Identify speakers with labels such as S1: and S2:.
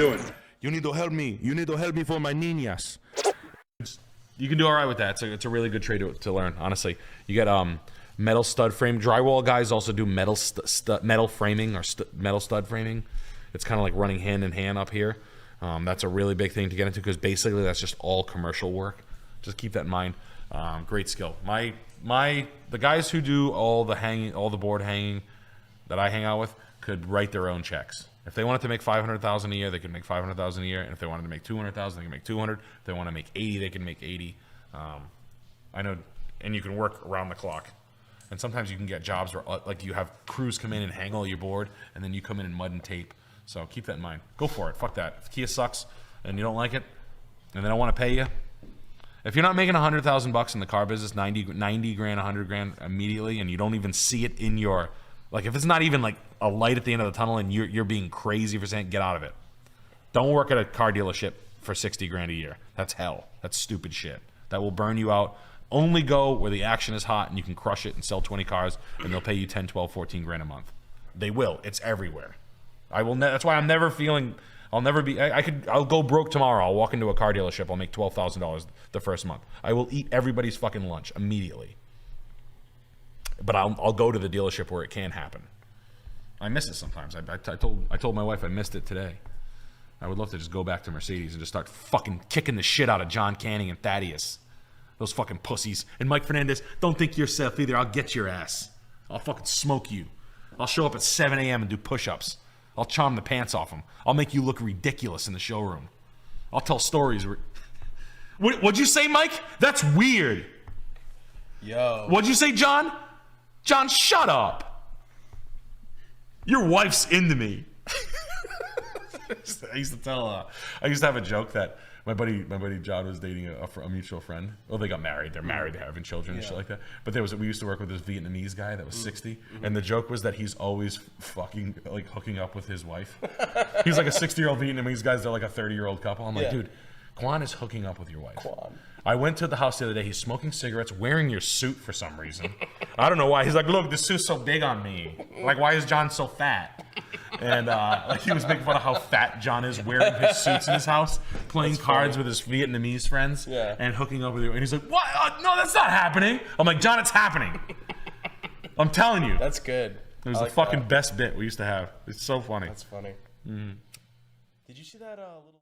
S1: doing?
S2: You need to help me. You need to help me for my niñas.
S3: You can do all right with that. It's a really good trade to learn, honestly. You get metal stud frame. Drywall guys also do metal framing or metal stud framing. It's kind of like running hand in hand up here. That's a really big thing to get into because basically that's just all commercial work. Just keep that in mind. Great skill. The guys who do all the board hanging that I hang out with could write their own checks. If they wanted to make $500,000 a year, they could make $500,000 a year, and if they wanted to make $200,000, they can make $200,000. If they want to make $80,000, they can make $80,000. I know, and you can work around the clock. And sometimes you can get jobs where, like, you have crews come in and hang all your board, and then you come in and mud and tape. So keep that in mind. Go for it. Fuck that. If Kia sucks and you don't like it, and they don't want to pay you, if you're not making $100,000 in the car business, 90 grand, 100 grand immediately, and you don't even see it in your, like, if it's not even like a light at the end of the tunnel and you're being crazy for saying, get out of it. Don't work at a car dealership for 60 grand a year. That's hell. That's stupid shit. That will burn you out. Only go where the action is hot and you can crush it and sell 20 cars and they'll pay you 10, 12, 14 grand a month. They will. It's everywhere. I will. That's why I'm never feeling. I'll never be. I'll go broke tomorrow. I'll walk into a car dealership. I'll make $12,000 the first month. I will eat everybody's fucking lunch immediately. But I'll go to the dealership where it can happen. I miss it sometimes. I told my wife I missed it today. I would love to just go back to Mercedes and just start fucking kicking the shit out of John Canning and Thaddeus. Those fucking pussies. And Mike Fernandez, don't think yourself either. I'll get your ass. I'll fucking smoke you. I'll show up at 7 a.m. and do push-ups. I'll charm the pants off them. I'll make you look ridiculous in the showroom. I'll tell stories. What'd you say, Mike? That's weird.
S4: Yo.
S3: What'd you say, John? John, shut up. Your wife's into me. I used to have a joke that my buddy John was dating a mutual friend. Well, they got married. They're married. They're having children and shit like that. But we used to work with this Vietnamese guy that was 60, and the joke was that he's always fucking like hooking up with his wife. He's like a 60-year-old Vietnamese guy. They're like a 30-year-old couple. I'm like, dude, Quan is hooking up with your wife. Quan. I went to the house the other day. He's smoking cigarettes, wearing your suit for some reason. I don't know why. He's like, look, this suit's so big on me. Like, why is John so fat? And like he was making fun of how fat John is wearing his suits in his house, playing cards with his Vietnamese friends, and hooking up with you. And he's like, what? No, that's not happening. I'm like, John, it's happening. I'm telling you.
S4: That's good.
S3: It was the fucking best bit we used to have. It's so funny.
S4: That's funny.
S3: Mm.
S4: Did you see that little...